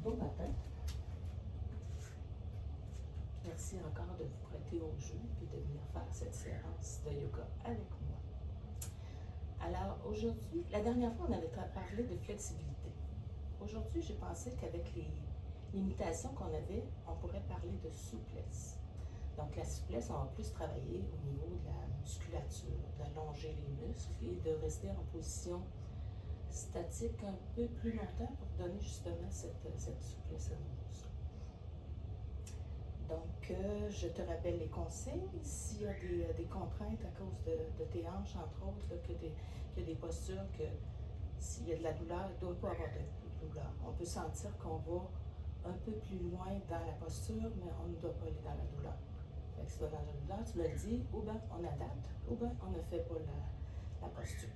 Bon matin. Merci encore de vous prêter au jeu et de venir faire cette séance de yoga avec moi. Alors aujourd'hui, la dernière fois, on avait parlé de flexibilité. Aujourd'hui, j'ai pensé qu'avec les limitations qu'on avait, on pourrait parler de souplesse. Donc la souplesse, on va plus travailler au niveau de la musculature, d'allonger les muscles et de rester en position statique un peu plus longtemps pour donner justement cette souplesse à nos muscles. Donc, je te rappelle les consignes. S'il y a des contraintes à cause de tes hanches, entre autres, qu'il y a des postures que s'il y a de la douleur, il ne doit pas avoir de douleur. On peut sentir qu'on va un peu plus loin dans la posture, mais on ne doit pas aller dans la douleur. Fait que si tu vas dans la douleur, tu le dis, ou bien on adapte, ou bien on ne fait pas la posture.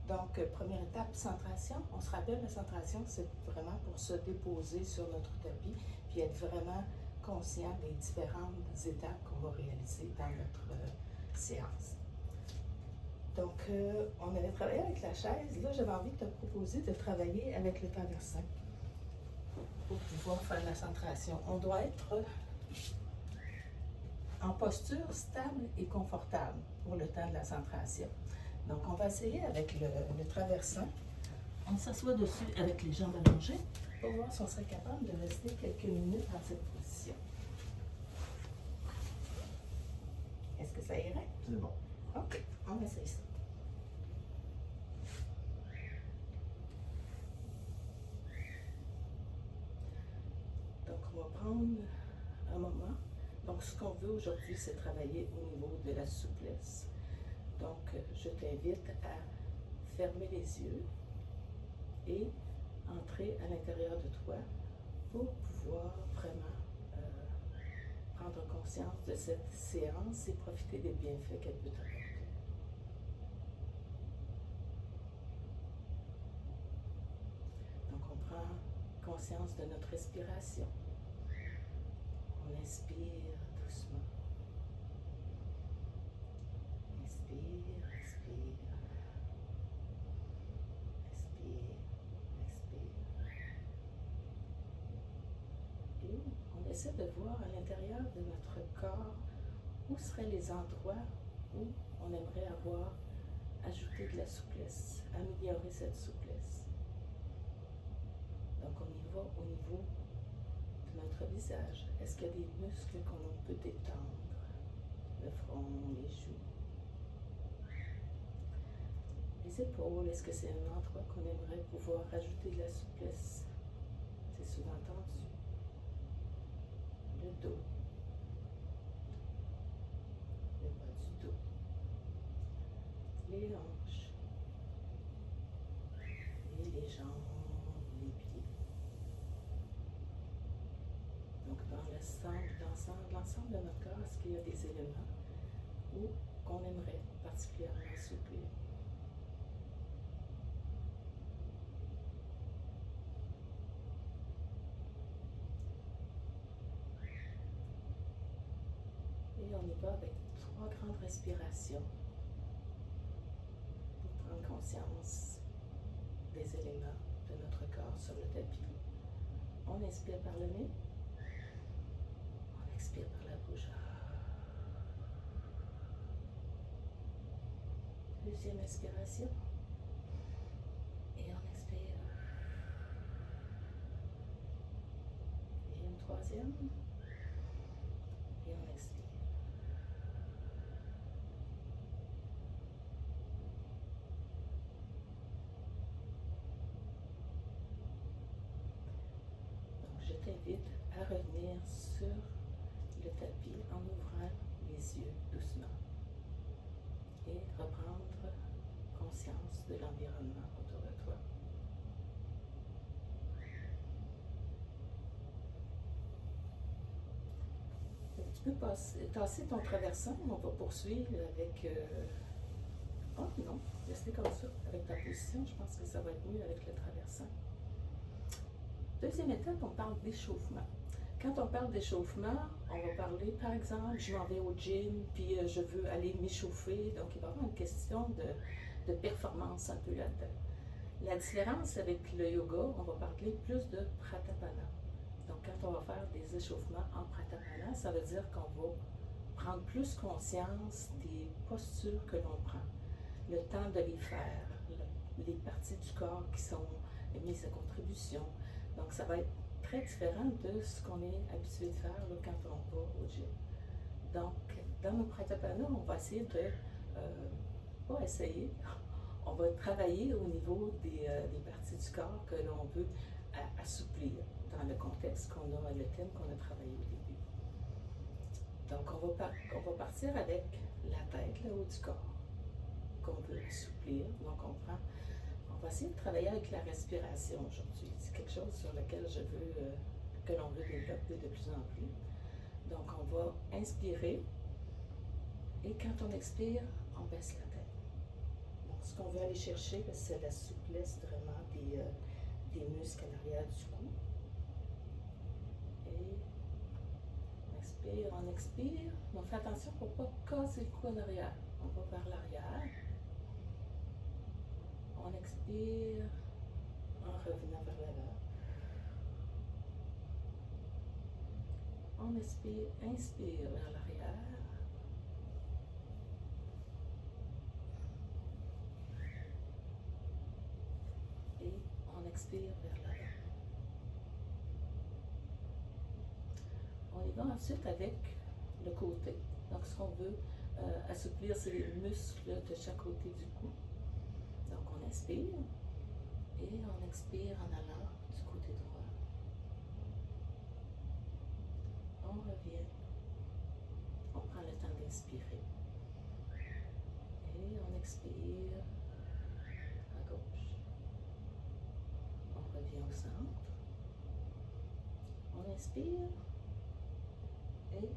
Donc, première étape, centration. On se rappelle, la centration, c'est vraiment pour se déposer sur notre tapis, puis être vraiment conscient des différentes étapes qu'on va réaliser dans notre séance. Donc, on avait travaillé avec la chaise. Là, j'avais envie de te proposer de travailler avec le traversin pour pouvoir faire la centration. On doit être en posture stable et confortable pour le temps de la centration. Donc, on va essayer avec le traversin. On s'assoit dessus avec les jambes allongées pour voir si on serait capable de rester quelques minutes dans cette position. Est-ce que ça irait? C'est bon. OK, on essaye ça. Donc, on va prendre un moment. Donc, ce qu'on veut aujourd'hui, c'est travailler au niveau de la souplesse. Donc, je t'invite à fermer les yeux et entrer à l'intérieur de toi pour pouvoir vraiment prendre conscience de cette séance et profiter des bienfaits qu'elle peut t'apporter. Donc, on prend conscience de notre respiration. On inspire doucement. Inspire, expire. Expire, expire. Et on essaie de voir à l'intérieur de notre corps où seraient les endroits où on aimerait avoir ajouté de la souplesse, améliorer cette souplesse. Donc on y va au niveau de notre visage. Est-ce qu'il y a des muscles qu'on peut détendre? Le front, les joues. Les épaules, est-ce que c'est un endroit qu'on aimerait pouvoir rajouter de la souplesse? C'est souvent tendu. Le dos. Le bas du dos. Les hanches. Et les jambes, les pieds. Donc dans l'ensemble de notre corps, est-ce qu'il y a des éléments où qu'on aimerait particulièrement assouplir? Et on y va avec 3 grandes respirations pour prendre conscience des éléments de notre corps sur le tapis. On inspire par le nez, on expire par la bouche. Deuxième inspiration, et on expire. Et une troisième, et on expire. Je t'invite à revenir sur le tapis en ouvrant les yeux doucement et reprendre conscience de l'environnement autour de toi. Tu peux tasser ton traversin, on va poursuivre avec... Oh non, rester comme ça, avec ta position, je pense que ça va être mieux avec le traversin. Deuxième étape, on parle d'échauffement. Quand on parle d'échauffement, on va parler, par exemple, je m'en vais au gym, puis je veux aller m'échauffer. Donc, il va y avoir une question de performance un peu là-dedans. La différence avec le yoga, on va parler plus de pratapana. Donc, quand on va faire des échauffements en pratapana, ça veut dire qu'on va prendre plus conscience des postures que l'on prend, le temps de les faire, les parties du corps qui sont mises à contribution. Donc, ça va être très différent de ce qu'on est habitué de faire là, quand on va au gym. Donc, dans nos pratapana, on va essayer de, pas essayer, on va travailler au niveau des parties du corps que l'on veut assouplir dans le contexte qu'on a, le thème qu'on a travaillé au début. Donc, on va partir avec la tête, le haut du corps, qu'on veut assouplir. Donc, on va essayer de travailler avec la respiration aujourd'hui. C'est quelque chose sur lequel que l'on veut développer de plus en plus. Donc, on va inspirer et quand on expire, on baisse la tête. Donc, ce qu'on veut aller chercher, c'est la souplesse vraiment des muscles à l'arrière du cou. Et on expire. On fait attention pour ne pas casser le cou en arrière. On va vers l'arrière. On expire en revenant vers l'avant. On inspire vers l'arrière. Et on expire vers l'avant. On y va ensuite avec le côté. Donc, ce qu'on veut assouplir, c'est les muscles de chaque côté du cou. Donc, on inspire et on expire en allant du côté droit. On revient. On prend le temps d'inspirer. Et on expire à gauche. On revient au centre. On inspire et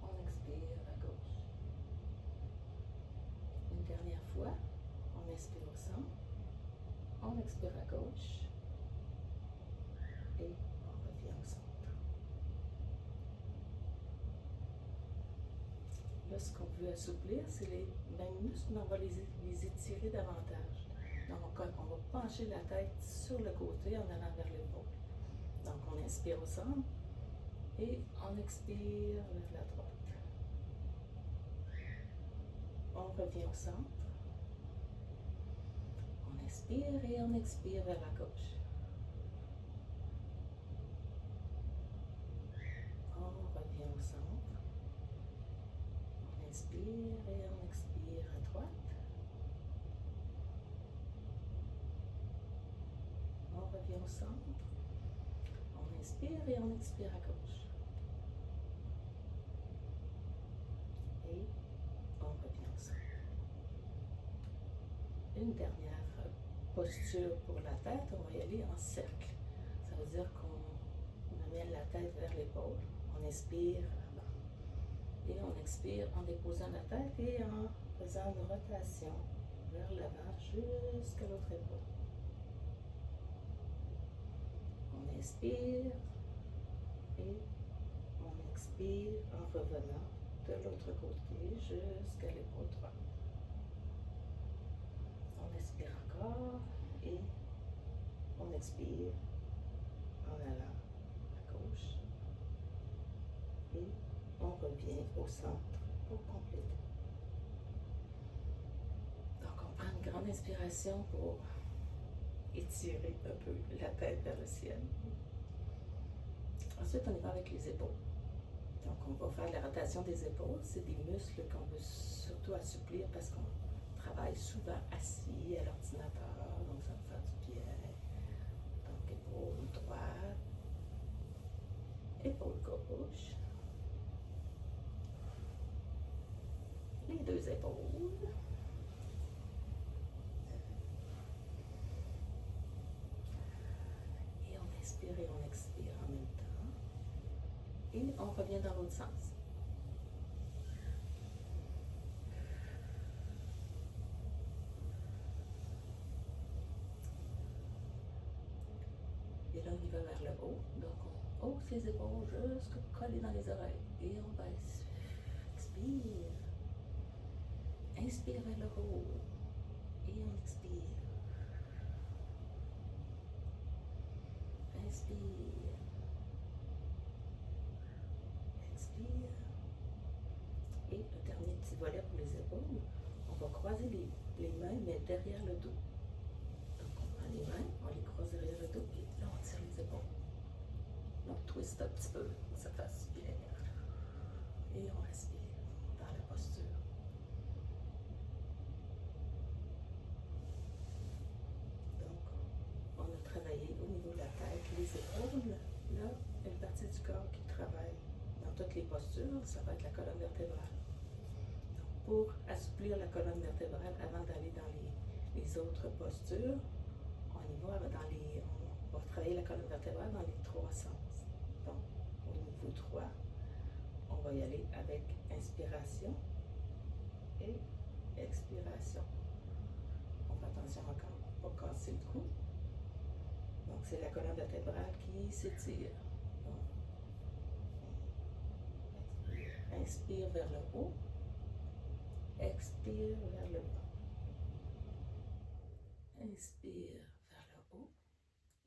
on expire à gauche. Une dernière fois, on inspire au centre. On expire à gauche et on revient au centre. Là, ce qu'on veut assouplir, c'est les mêmes muscles, mais on va les étirer davantage. Donc, on va pencher la tête sur le côté en allant vers l'épaule. Donc, on inspire au centre et on expire vers la droite. On revient au centre. On inspire et on expire vers la gauche. On revient au centre. On inspire et on expire à droite. On revient au centre. On inspire et on expire à gauche. Et on revient au centre. Une dernière posture pour la tête, on va y aller en cercle. Ça veut dire qu'on amène la tête vers l'épaule. On inspire et on expire en déposant la tête et en faisant une rotation vers l'avant jusqu'à l'autre épaule. On inspire et on expire en revenant de l'autre côté jusqu'à l'épaule droite. On inspire encore et on expire en allant à gauche et on revient au centre pour compléter. Donc on prend une grande inspiration pour étirer un peu la tête vers le ciel. Ensuite, on y va avec les épaules. Donc on va faire la rotation des épaules. C'est des muscles qu'on veut surtout assouplir parce qu'on travaille souvent assis à l'ordinateur, donc ça va faire du bien. Donc épaule droite, épaule gauche, les deux épaules. Et on inspire et on expire en même temps. Et on revient dans l'autre sens. Et là, on y va vers le haut. Donc, on hausse les épaules jusqu'à coller dans les oreilles. Et on baisse. Expire. Inspire vers le haut. Et on expire. Inspire. Expire. Et le dernier petit volet pour les épaules. On va croiser les mains, mais derrière le dos. Donc on prend les mains, on les croise derrière le dos et là on tire les épaules. Donc twist un petit peu, que ça fasse bien. Et on respire dans la posture. Donc on a travaillé au niveau de la tête, les épaules. Là, une partie du corps qui travaille dans toutes les postures, ça va être la colonne vertébrale. Donc, pour assouplir la colonne vertébrale avant d'aller dans les autres postures, on y va on va travailler la colonne vertébrale dans les 3 sens. Donc, au niveau droit, on va y aller avec inspiration et expiration. On fait attention encore pour ne pas casser le cou. Donc, c'est la colonne vertébrale qui s'étire. Inspire vers le haut, expire vers le bas. Inspire vers le haut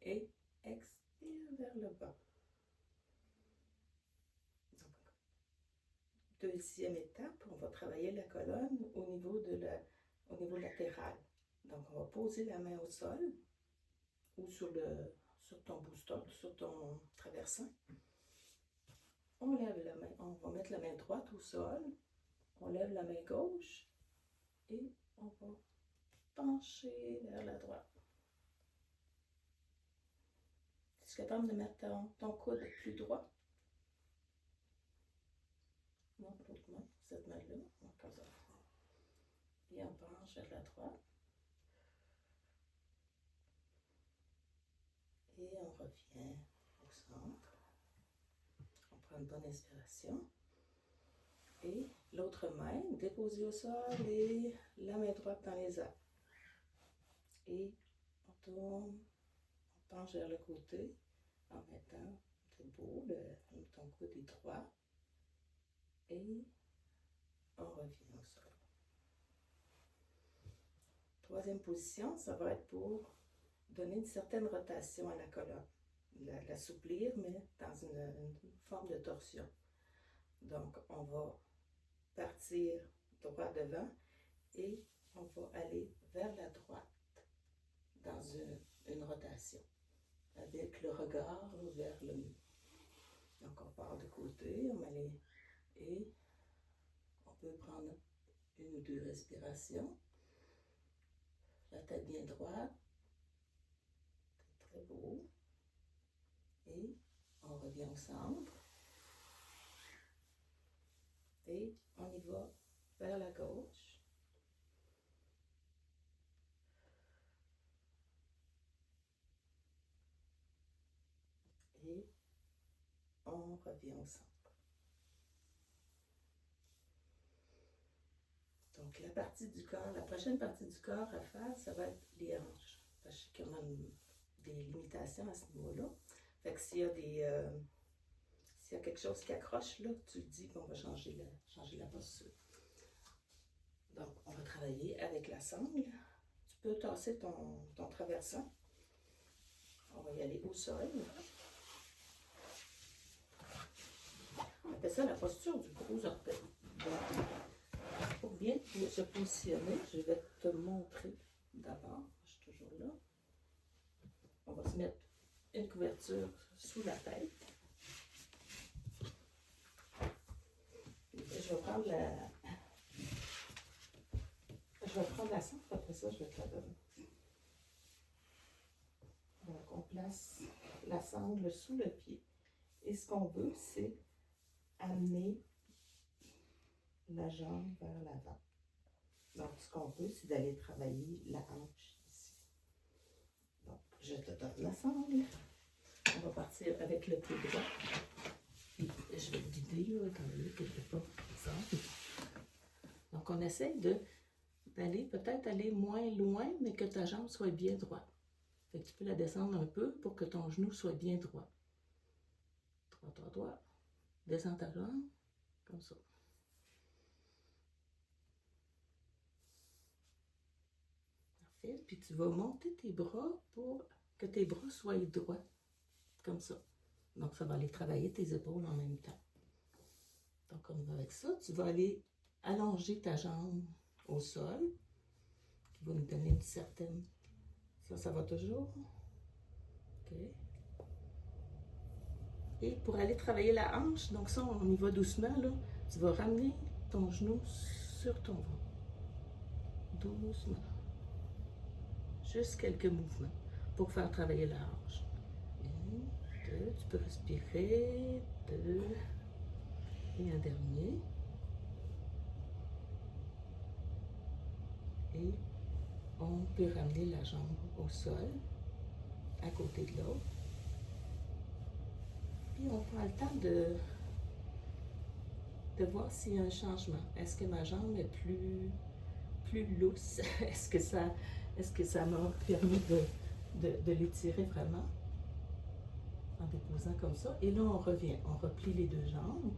et expire vers le bas. Donc, deuxième étape, on va travailler la colonne au niveau latéral. Donc, on va poser la main au sol ou sur ton booster, sur ton traversin. On lève la main, on va mettre la main droite au sol, on lève la main gauche et on va pencher vers la droite. Tu es capable de mettre ton coude plus droit? Non, l'autre main, cette main-là, comme ça. Et on penche vers la droite. Et on revient au centre. On prend une bonne inspiration. Et l'autre main déposée au sol et la main droite dans les airs. Et on tourne, on penche vers le côté en mettant debout, ton coude est droit. Et on revient au sol. Troisième position, ça va être pour donner une certaine rotation à la colonne. L'assouplir, mais dans une forme de torsion. Donc, on va partir droit devant et on va aller vers la droite dans une rotation avec le regard vers le mur. Donc, on part de côté, on va aller et on peut prendre une ou 2 respirations. La tête bien droite, très beau. Et on revient au centre. Et on y va vers la gauche. Et on revient au centre. Donc la prochaine partie du corps à faire, ça va être les hanches. Parce que je sais qu'on a des limitations à ce niveau-là. Fait que s'il y a quelque chose qui accroche, là, tu te dis qu'on va changer la posture. Donc, on va travailler avec la sangle. Tu peux tasser ton traversin. On va y aller au sol. On appelle ça la posture du gros orteil. Donc, pour bien se positionner, je vais te montrer d'abord. Je suis toujours là. On va se mettre une couverture sous la tête. Je vais prendre la sangle, après ça, je vais te la donner. Donc, on place la sangle sous le pied. Et ce qu'on veut, c'est amener la jambe vers l'avant. Donc, ce qu'on veut, c'est d'aller travailler la hanche ici. Donc, je te donne la sangle. On va partir avec le pied droit. Et je vais te guider, là, étant donné que tu n'es pas ensemble. Donc, on essaie d'aller peut-être aller moins loin, mais que ta jambe soit bien droite. Fait que tu peux la descendre un peu pour que ton genou soit bien droit. Droit, droit, droit. Descends ta jambe, comme ça. Parfait. Puis tu vas monter tes bras pour que tes bras soient droits. comme ça. Donc, ça va aller travailler tes épaules en même temps. Donc, on va avec ça. Tu vas aller allonger ta jambe au sol, qui va nous donner une certaine... Ça va toujours. OK. Et pour aller travailler la hanche, donc ça, on y va doucement, là. Tu vas ramener ton genou sur ton ventre. Doucement. Juste quelques mouvements pour faire travailler la hanche. 1, 2, tu peux respirer. 2. Et un dernier. Et on peut ramener la jambe au sol, à côté de l'autre. Puis on prend le temps de voir s'il y a un changement. Est-ce que ma jambe est plus lousse? Est-ce que ça m'a permis de l'étirer vraiment en déposant comme ça? Et là, on revient. On replie les deux jambes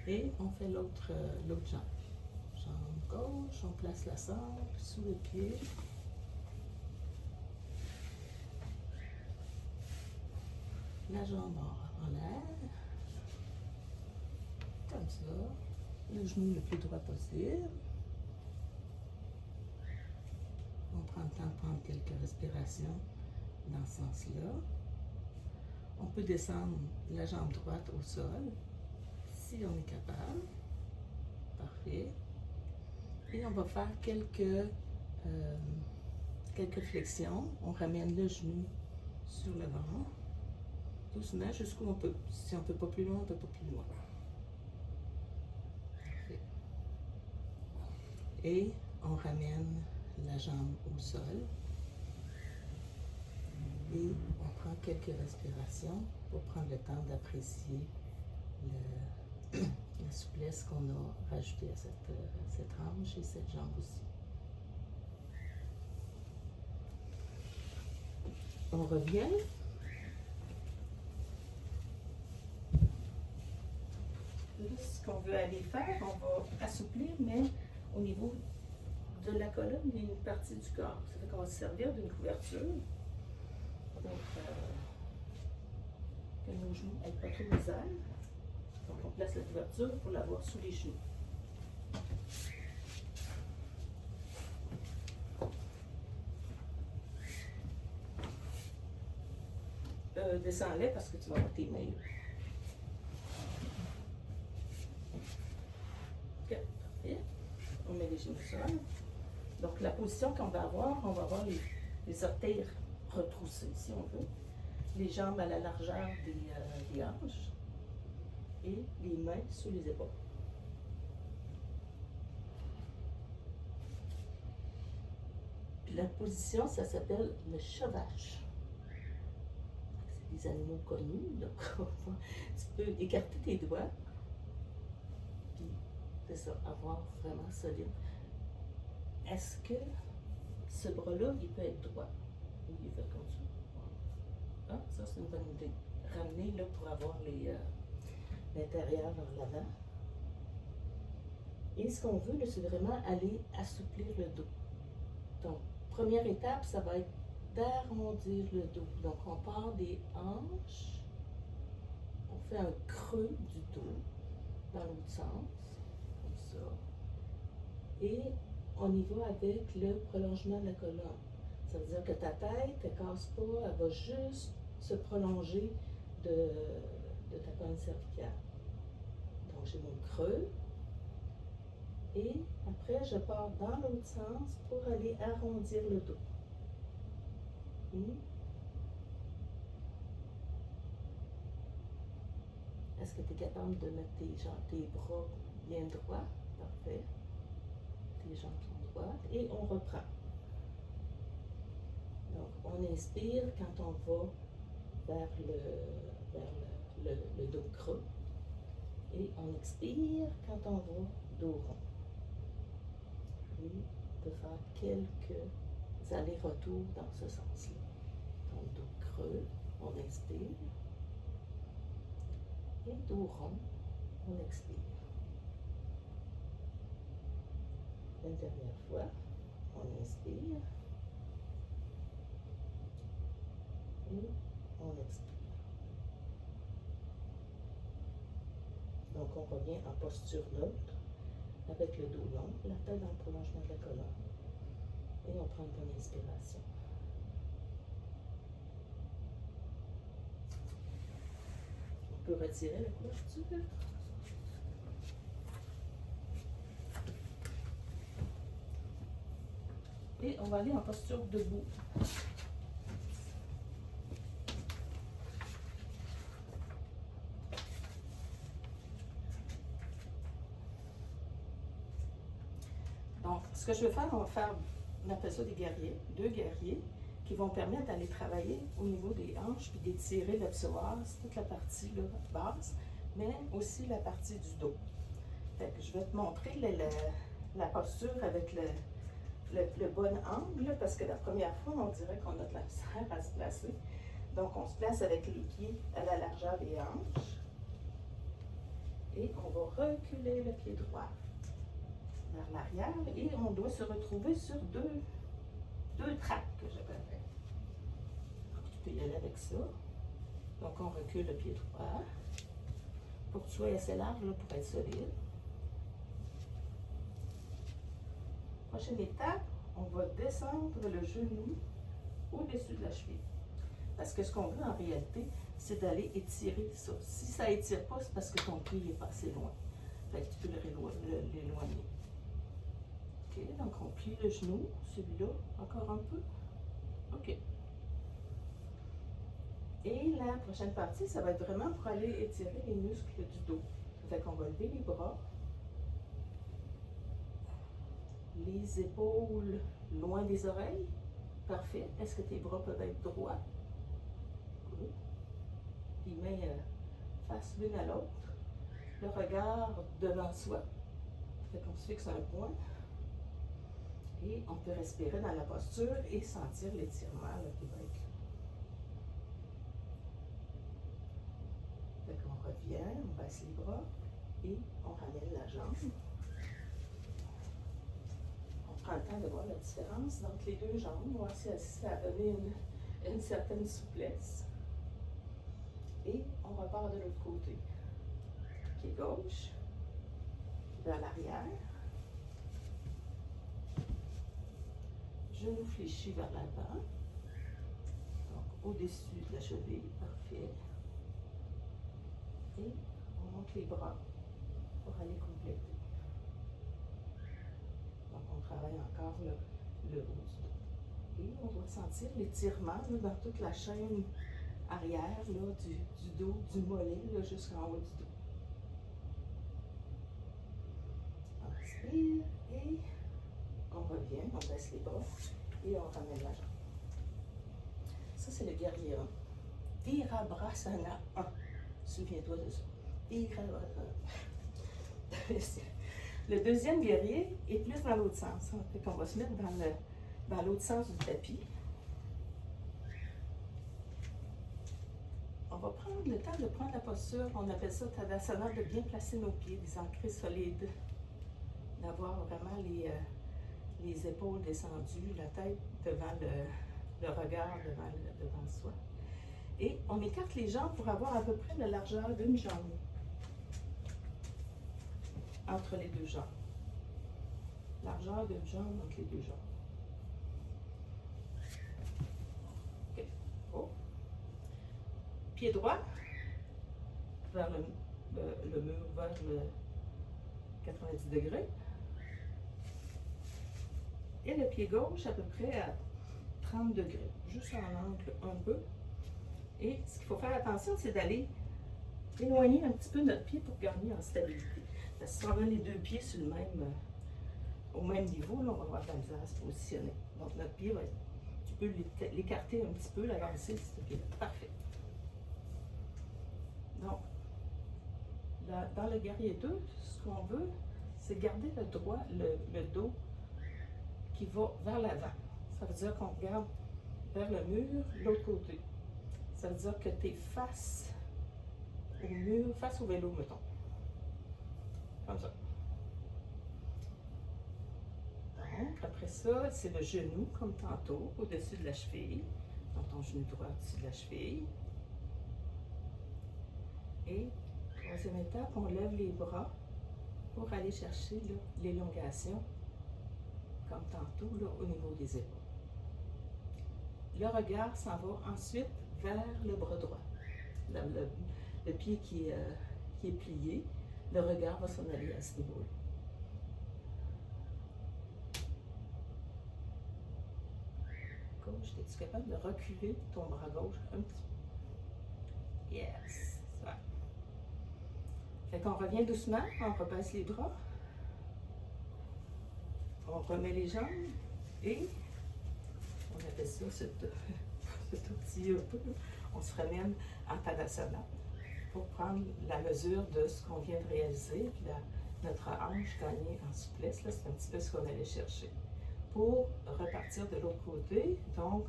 et on fait l'autre jambe. Jambe gauche, on place la sangle sous le pied. La jambe en l'air. Comme ça. Le genou le plus droit possible. On prend le temps de prendre quelques respirations dans ce sens-là. On peut descendre la jambe droite au sol, si on est capable. Parfait. Et on va faire quelques flexions. On ramène le genou sur le ventre, doucement jusqu'où on peut. Si on ne peut pas plus loin, on ne peut pas plus loin. Parfait. Et on ramène la jambe au sol. Et on prend quelques respirations pour prendre le temps d'apprécier la souplesse qu'on a rajoutée à cette hanche et cette jambe aussi. On revient. Là, ce qu'on veut aller faire, on va assouplir, mais au niveau de la colonne, il y a une partie du corps. Ça fait qu'on va se servir d'une couverture pour que nos genoux n'aient pas trop les ailes. Donc, on place la couverture pour l'avoir sous les genoux. Descends-les parce que tu vas avoir tes mains. OK, parfait. On met les genoux au sol. Donc, la position qu'on va avoir les orteils retroussés, si on veut. Les jambes à la largeur des hanches. Et les mains sous les épaules. Puis la position, ça s'appelle le chat vache. C'est des animaux connus, donc tu peux écarter tes doigts, puis c'est ça, avoir vraiment solide. Est-ce que ce bras-là, il peut être droit? Ou il est fait comme ça? Ah, ça c'est une bonne idée. Ramener là pour avoir l'intérieur vers l'avant. Et ce qu'on veut, c'est vraiment aller assouplir le dos. Donc, première étape, ça va être d'arrondir le dos. Donc, on part des hanches, on fait un creux du dos dans l'autre sens, comme ça. Et on y va avec le prolongement de la colonne. Ça veut dire que ta tête, elle ne casse pas, elle va juste se prolonger de ta colonne cervicale. Donc, j'ai mon creux. Et après, je pars dans l'autre sens pour aller arrondir le dos. Est-ce que tu es capable de mettre tes bras bien droits? Parfait. Tes jambes sont droites. Et on reprend. Donc, on inspire quand on va vers le dos creux. Et on expire quand on va dos rond. Et on peut faire quelques allers-retours dans ce sens-là. Donc, dos creux, on inspire. Et dos rond, on expire. Une dernière fois, on inspire. Et On expire. Donc, on revient en posture neutre, avec le dos long, la tête dans le prolongement de la colonne. Et on prend une bonne inspiration. On peut retirer la couverture. Et on va aller en posture debout. Donc, ce que je vais faire, on appelle ça des guerriers, 2 guerriers, qui vont permettre d'aller travailler au niveau des hanches, puis d'étirer le psoas, toute la partie là, basse, mais aussi la partie du dos. Fait que je vais te montrer la posture avec le bon angle, parce que la première fois, on dirait qu'on a de la misère à se placer. Donc, on se place avec les pieds à la largeur des hanches. Et on va reculer le pied droit vers l'arrière et on doit se retrouver sur deux trappes que j'appellerais. Tu peux y aller avec ça. Donc, on recule le pied droit pour que tu sois assez large là, pour être solide. Prochaine étape, on va descendre le genou au-dessus de la cheville. Parce que ce qu'on veut en réalité, c'est d'aller étirer ça. Si ça n'étire pas, c'est parce que ton pied n'est pas assez loin. Fait que tu peux l'éloigner. OK, donc on plie le genou, celui-là, encore un peu. OK. Et la prochaine partie, ça va être vraiment pour aller étirer les muscles du dos. Fait qu'on va lever les bras. Les épaules loin des oreilles. Parfait. Est-ce que tes bras peuvent être droits? Oui. Les mains face l'une à l'autre. Le regard devant soi. Fait qu'on se fixe un point. Et on peut respirer dans la posture et sentir l'étirement qui va être là. Fait qu'on revient, on baisse les bras et on ramène la jambe. On prend le temps de voir la différence entre les deux jambes, voir si ça a donné une certaine souplesse. Et on repart de l'autre côté. Pied gauche, vers l'arrière. Genou fléchi vers l'avant. Donc, au-dessus de la cheville, parfait. Et on monte les bras pour aller compléter. Donc, on travaille encore le haut du dos. Et on doit sentir l'étirement dans toute la chaîne arrière là, du dos, du mollet jusqu'en haut du dos. On respire et on revient, on baisse les bras et on ramène la jambe. Ça, c'est le guerrier 1. Virabhasana 1. Souviens-toi de ça. Virabhasana. Le deuxième guerrier est plus dans l'autre sens. Fait qu'on va se mettre dans l'autre sens du tapis. On va prendre le temps de prendre la posture. On appelle ça Tadasana, de bien placer nos pieds, des ancrés solides. D'avoir vraiment les épaules descendues, la tête devant le regard devant soi. Et on écarte les jambes pour avoir à peu près la largeur d'une jambe entre les deux jambes. Largeur d'une jambe entre les deux jambes. OK. Oh. Pied droit vers le mur, vers le 90 degrés. Et le pied gauche à peu près à 30 degrés, juste en angle un peu. Et ce qu'il faut faire attention, c'est d'aller éloigner un petit peu notre pied pour gagner en stabilité. Parce que si on a les deux pieds sur au même niveau, là, on va avoir de la misère à se positionner. Donc notre pied va être, tu peux l'écarter un petit peu, l'avancer, ce pied-là. Parfait. Donc, dans le guerrier 2, ce qu'on veut, c'est garder le dos qui va vers l'avant. Ça veut dire qu'on regarde vers le mur, l'autre côté. Ça veut dire que tu es face au mur, face au vélo, mettons. Comme ça. Donc, après ça, c'est le genou, comme tantôt, au-dessus de la cheville. Donc, ton genou droit au-dessus de la cheville. Et troisième étape, on lève les bras pour aller chercher l'élongation, comme tantôt, là, au niveau des épaules. Le regard s'en va ensuite vers le bras droit. Le pied qui est plié, le regard va s'en aller à ce niveau-là. Gauche, es-tu capable de reculer ton bras gauche un petit peu? Yes! Ça. Fait qu'on revient doucement, on repasse les bras. On remet les jambes et on appelle ça ce petit peu. On se ramène en Tadasana pour prendre la mesure de ce qu'on vient de réaliser. Puis notre hanche gagnée en souplesse, c'est un petit peu ce qu'on allait chercher. Pour repartir de l'autre côté, donc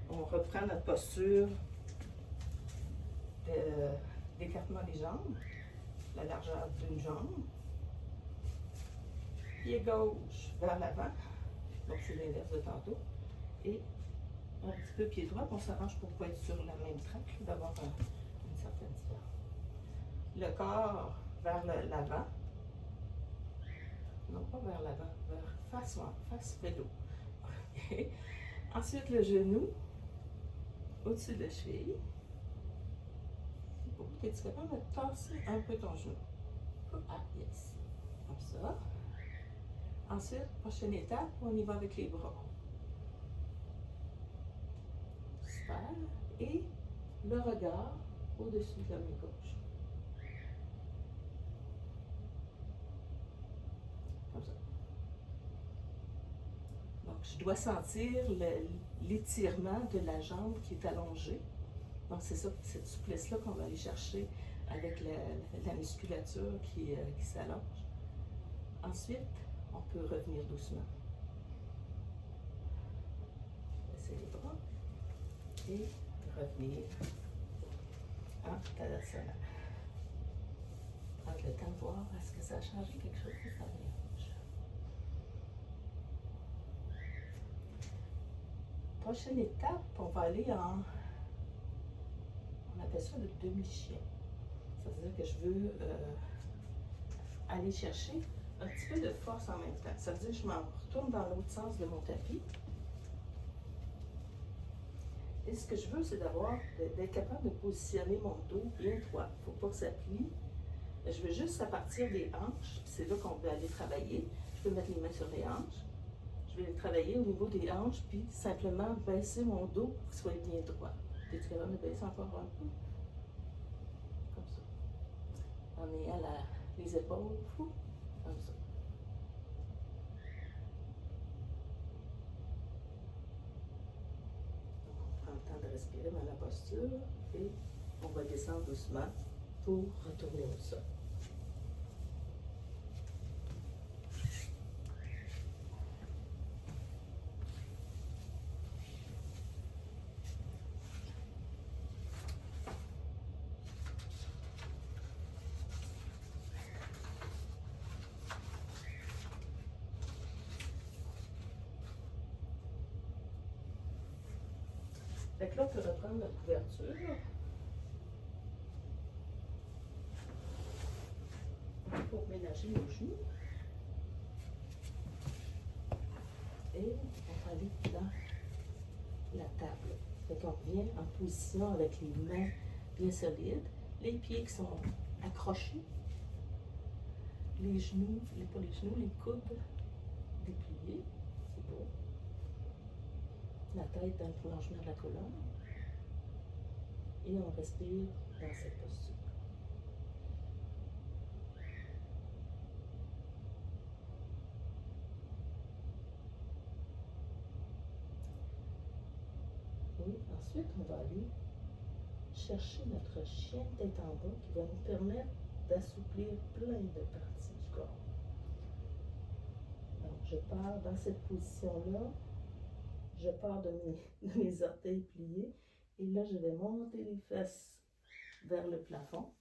on reprend notre posture d'écartement des jambes, la largeur d'une jambe. Pied gauche vers l'avant, donc c'est l'inverse de tantôt. Et un petit peu pied droit, on s'arrange pour pas être sur la même traque, d'avoir une certaine différence. Le corps vers l'avant, non pas vers l'avant, face vélo. Okay. Ensuite, le genou au-dessus de la cheville. Es-tu capable de tasser un peu ton genou? Ah, yes. Comme ça. Ensuite, prochaine étape, on y va avec les bras. Super. Et le regard au-dessus de la main gauche. Comme ça. Donc, je dois sentir l'étirement de la jambe qui est allongée. Donc, c'est ça, cette souplesse-là qu'on va aller chercher avec la musculature qui s'allonge. Ensuite, on peut revenir doucement. Baisser les bras et revenir en Tadasana. Prendre le temps de voir est-ce que ça a changé quelque chose ou ça mélange. Prochaine étape, on va aller on appelle ça le demi-chien. Ça veut dire que je veux aller chercher un petit peu de force en même temps. Ça veut dire que je m'en retourne dans l'autre sens de mon tapis. Et ce que je veux, c'est d'être capable de positionner mon dos bien droit. Il ne faut pas que ça plie. Je veux juste à partir des hanches. C'est là qu'on veut aller travailler. Je peux mettre les mains sur les hanches. Je vais travailler au niveau des hanches, puis simplement baisser mon dos pour qu'il soit bien droit. Es-tu capable de baisser encore un peu? Comme ça. En ayant les épaules, comme ça. On prend le temps de respirer dans la posture et on va descendre doucement pour retourner au sol. Fait que là, on peut reprendre notre couverture. Pour ménager nos genoux. Et on va aller dans la table. Fait qu'on revient en position avec les mains bien solides, les pieds qui sont accrochés, les genoux, pas les genoux, les coudes dépliés. C'est beau. La tête dans le prolongement de la colonne. Et on respire dans cette posture. Et ensuite, on va aller chercher notre chien tête en bas qui va nous permettre d'assouplir plein de parties du corps. Donc, je pars dans cette position-là. Je pars de mes orteils pliés et là, je vais monter les fesses vers le plafond.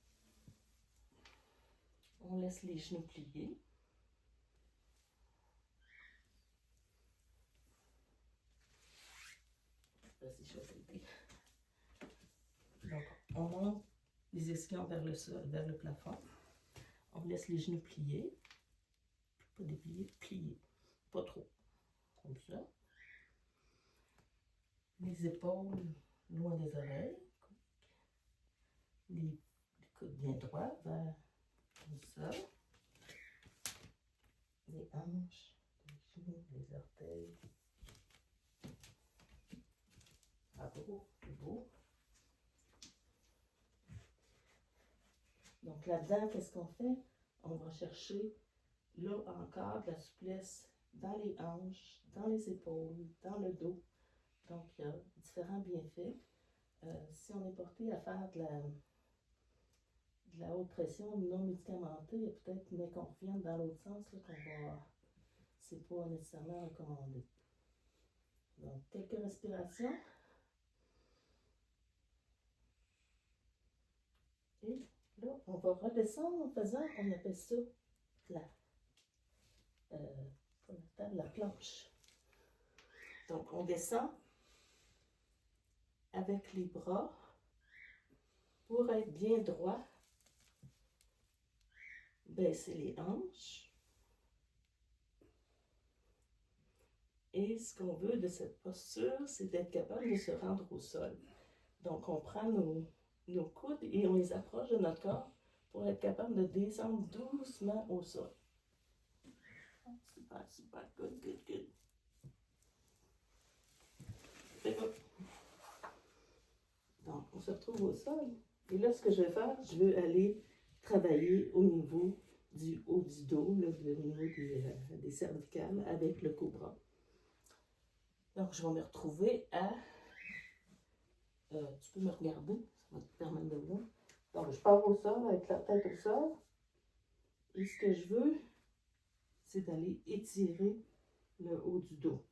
On laisse les genoux pliés. Vas-y, je vais t'aider. Donc, on monte les les ischions vers le sol, vers le plafond. On laisse les genoux pliés. Pas dépliés, pliés. Pas trop. Comme ça. Les épaules loin des oreilles. Les coudes bien droits vers le sol. Les hanches, les genoux, les orteils. Bravo, c'est beau. Donc là-dedans, qu'est-ce qu'on fait? On va chercher là encore de la souplesse dans les hanches, dans les épaules, dans le dos. Donc il y a différents bienfaits. Si on est porté à faire de la haute pression non médicamentée, il y a peut-être, mais qu'on revienne dans l'autre sens, là, c'est pas nécessairement recommandé. Donc quelques respirations. Et là, on va redescendre en faisant, on appelle ça la planche. Donc, on descend avec les bras pour être bien droit. Baisser les hanches. Et ce qu'on veut de cette posture, c'est d'être capable de se rendre au sol. Donc, on prend nos coudes et on les approche de notre corps pour être capable de descendre doucement au sol. Super, super, good. C'est bon. Donc, on se retrouve au sol. Et là, ce que je vais faire, je veux aller travailler au niveau du haut du dos, là, au niveau des cervicales avec le cobra. Donc, je vais me retrouver à... tu peux me regarder, ça va te permettre de voir. Donc, je pars au sol avec la tête au sol. Et ce que je veux, c'est d'aller étirer le haut du dos.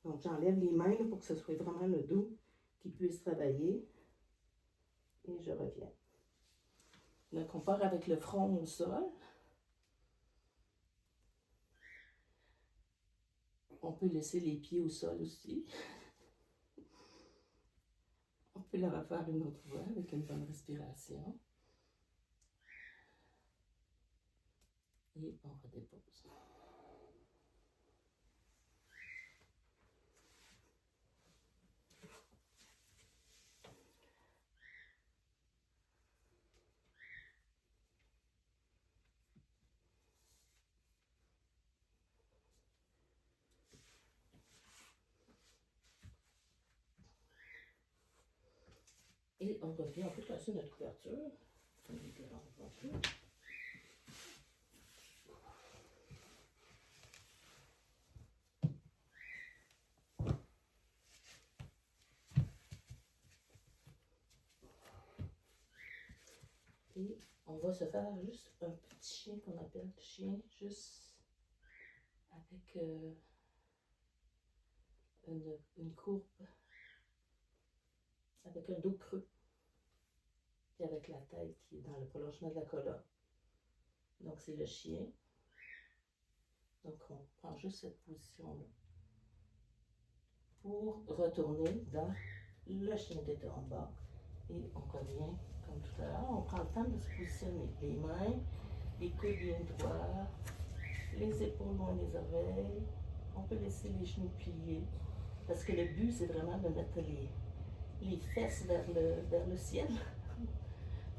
Donc, j'enlève les mains là, pour que ce soit vraiment le dos qui puisse travailler. Et je reviens. Donc, on part avec le front au sol. On peut laisser les pieds au sol aussi. On peut la refaire une autre fois avec une bonne respiration. Et on redépose. Et on revient, on peut passer notre couverture. On les dérange pas plus. Et on va se faire juste un petit chien qu'on appelle chien, juste avec une courbe, avec un dos creux, et avec la tête qui est dans le prolongement de la colonne. Donc c'est le chien. Donc on prend juste cette position-là pour retourner dans le chien d'état en bas. Et on revient comme tout à l'heure. On prend le temps de se positionner. Les mains, les coudes bien droits, les épaules loin des oreilles. On peut laisser les genoux pliés. Parce que le but, c'est vraiment de mettre les fesses vers le ciel.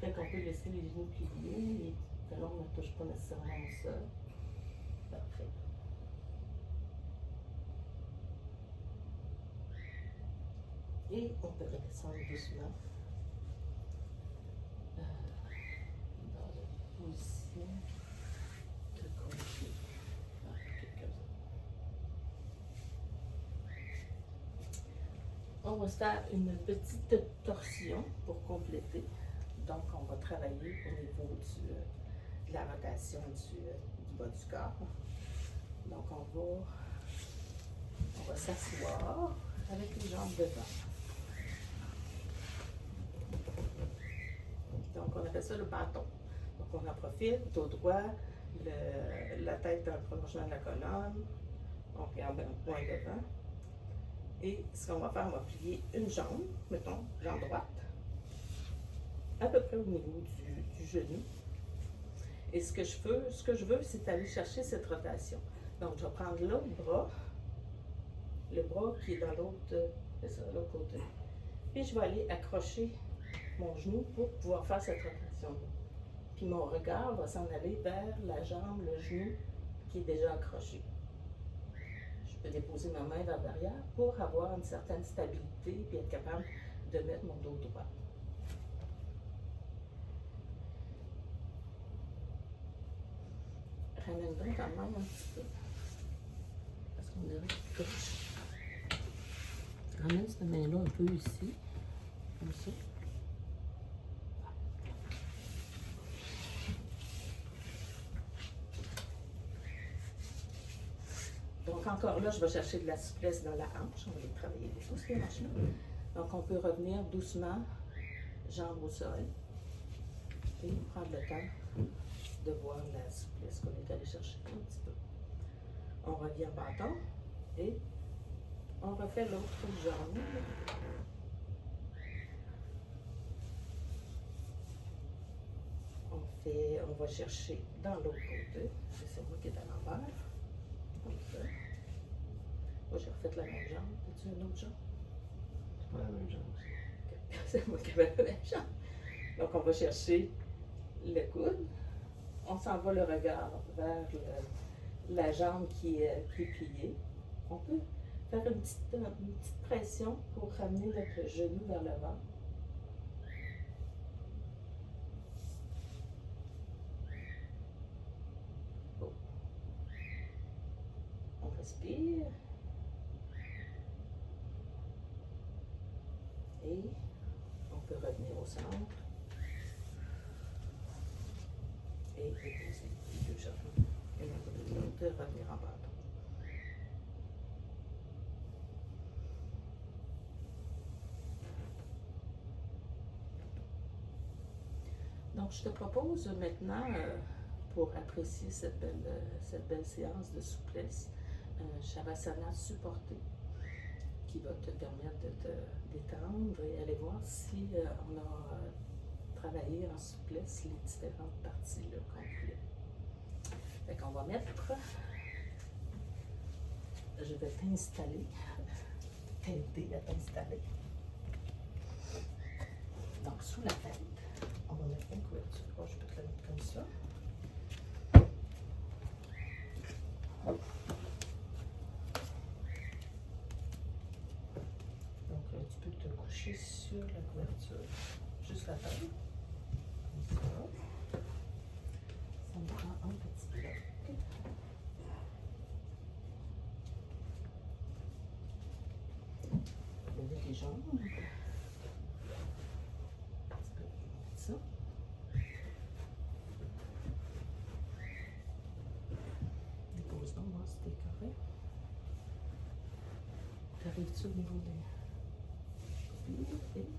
Fait qu'on peut laisser les genoux pliés. Les talons ne touchent pas nécessairement au sol. Parfait. Et on peut redescendre doucement dans la position de coucher. On va se faire une petite torsion pour compléter. Donc, on va travailler au niveau de la rotation du bas du corps. Donc, on va s'asseoir avec les jambes devant. Donc, on appelle ça le bâton. Donc, on en profite, dos droit, la tête dans le prolongement de la colonne. On regarde un point devant. Et ce qu'on va faire, on va plier une jambe, mettons, jambe droite. à peu près au niveau du genou. Et ce que je veux, c'est aller chercher cette rotation. Donc, je vais prendre l'autre bras, le bras qui est dans l'autre côté. Puis, je vais aller accrocher mon genou pour pouvoir faire cette rotation-là. Puis, mon regard va s'en aller vers la jambe, le genou qui est déjà accroché. Je peux déposer ma main vers derrière pour avoir une certaine stabilité et être capable de mettre mon dos droit. Ramène donc quand même un petit peu. Parce qu'on dirait que touche. Ramène cette main-là un peu ici, comme ça. Donc encore là, je vais chercher de la souplesse dans la hanche. On va les travailler beaucoup, ces hanches-là. Donc on peut revenir doucement, jambes au sol. Et prendre le temps de voir la souplesse qu'on est allé chercher un petit peu. On revient en bâton et on refait l'autre jambe. On va chercher dans l'autre côté. C'est moi qui est à l'envers. Comme ça. Moi, j'ai refait la même jambe. As-tu une autre jambe? C'est pas la même jambe. Okay. C'est moi qui avais la même jambe. Donc, on va chercher le coude. On s'en va le regard vers la jambe qui est pliée. On peut faire une petite pression pour ramener notre genou vers l'avant. Oh. On respire. Et on peut revenir au centre. Et déposer les deux jambes. Et on peut revenir en bâton. Donc, je te propose maintenant, pour apprécier cette belle séance de souplesse, Shavasana supporté, qui va te permettre de te détendre et aller voir si on a travaillé en souplesse les différentes parties qu'on voulait. Fait qu'on va mettre, je vais t'installer, t'aider à t'installer. Donc, sous la tête, on va mettre une couverture. Oh, je peux te la mettre comme ça. Donc, tu peux te coucher sur la couverture, juste la tête, comme ça. Ça me prend un petit bloc. Lever les jambes. Ça. Dépose donc, voir si t'es correct. T'arrives-tu au niveau des copies?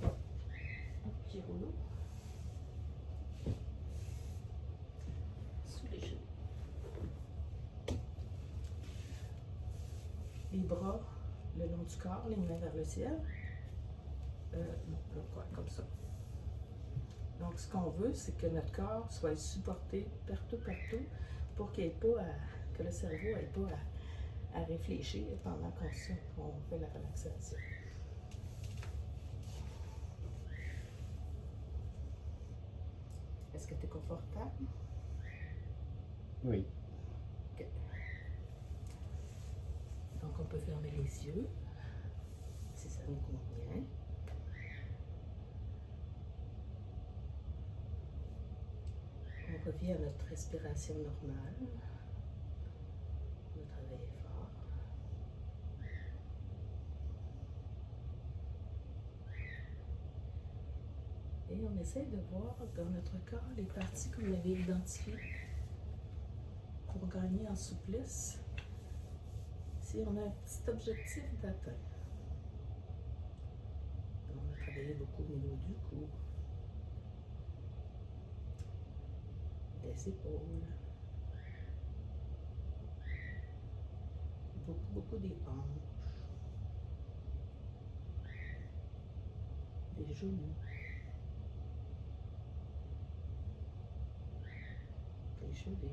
Un pied rouleau. Sous les genoux. Les bras le long du corps, les mains vers le ciel. Non, quoi, comme ça. Donc, ce qu'on veut, c'est que notre corps soit supporté partout, pour qu'il ait pas que le cerveau n'ait pas à réfléchir pendant qu'on fait la relaxation. Est-ce que tu es confortable? Oui. OK. Donc, on peut fermer les yeux, si ça nous convient. On revient à notre respiration normale. Notre réveil est fort. Et on essaie de voir dans notre corps les parties qu'on avait identifiées pour gagner en souplesse. Si on a un petit objectif d'atteindre. On a travaillé beaucoup au niveau du cou, des épaules, beaucoup des hanches. les genoux, les chevilles.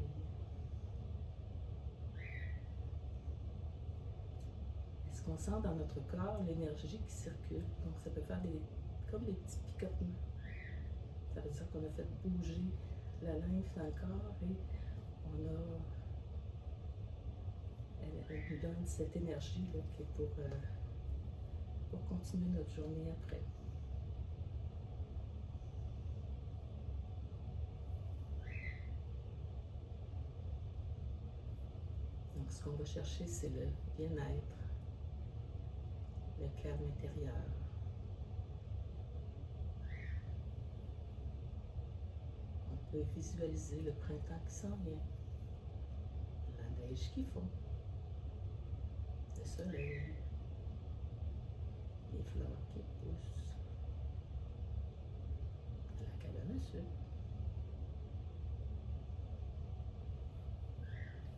Est-ce qu'on sent dans notre corps l'énergie qui circule? Donc ça peut faire comme des petits picotements. Ça veut dire qu'on a fait bouger la lymphe dans le corps et elle nous donne cette énergie là, qui est pour continuer notre journée après. Donc ce qu'on va chercher, c'est le bien-être, le calme intérieur. On peut visualiser le printemps qui s'en vient, la neige qui fond, le soleil, les fleurs qui poussent, la cabane à sucre.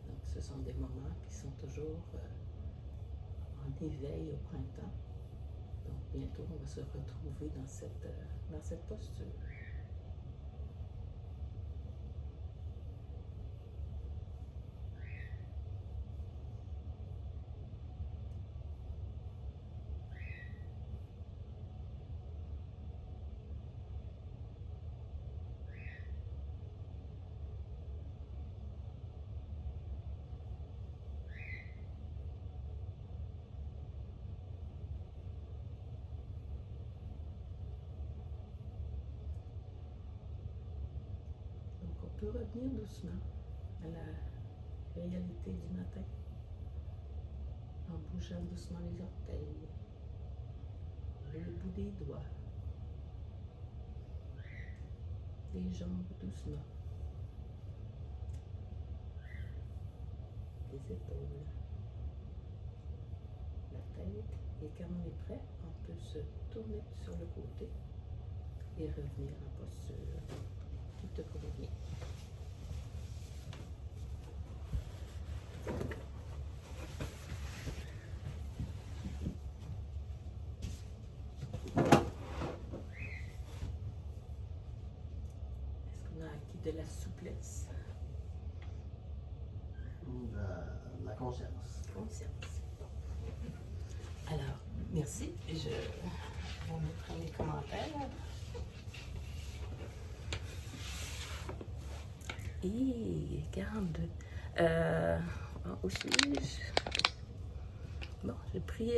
Donc ce sont des moments qui sont toujours en éveil au printemps. Donc bientôt on va se retrouver dans cette posture. On peut revenir doucement à la réalité du matin en bougeant doucement les orteils, le bout des doigts, les jambes doucement, les épaules, la tête. Et quand on est prêt, on peut se tourner sur le côté et revenir en posture qui te convient. De la souplesse. La conscience. Conscience. Alors, merci. Je vais mettre mes commentaires. Et 42. Aussi, bon, j'ai pris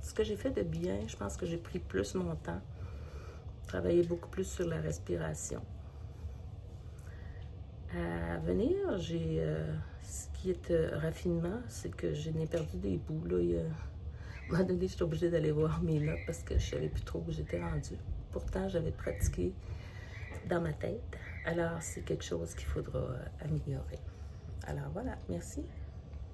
ce que j'ai fait de bien. Je pense que j'ai pris plus mon temps. Travaillé beaucoup plus sur la respiration. À venir, j'ai ce qui est raffinement, c'est que je n'ai perdu des bouts. Là, à un moment donné, j'étais obligée d'aller voir mes notes parce que je ne savais plus trop où j'étais rendue. Pourtant, j'avais pratiqué dans ma tête. Alors, c'est quelque chose qu'il faudra améliorer. Alors voilà, merci.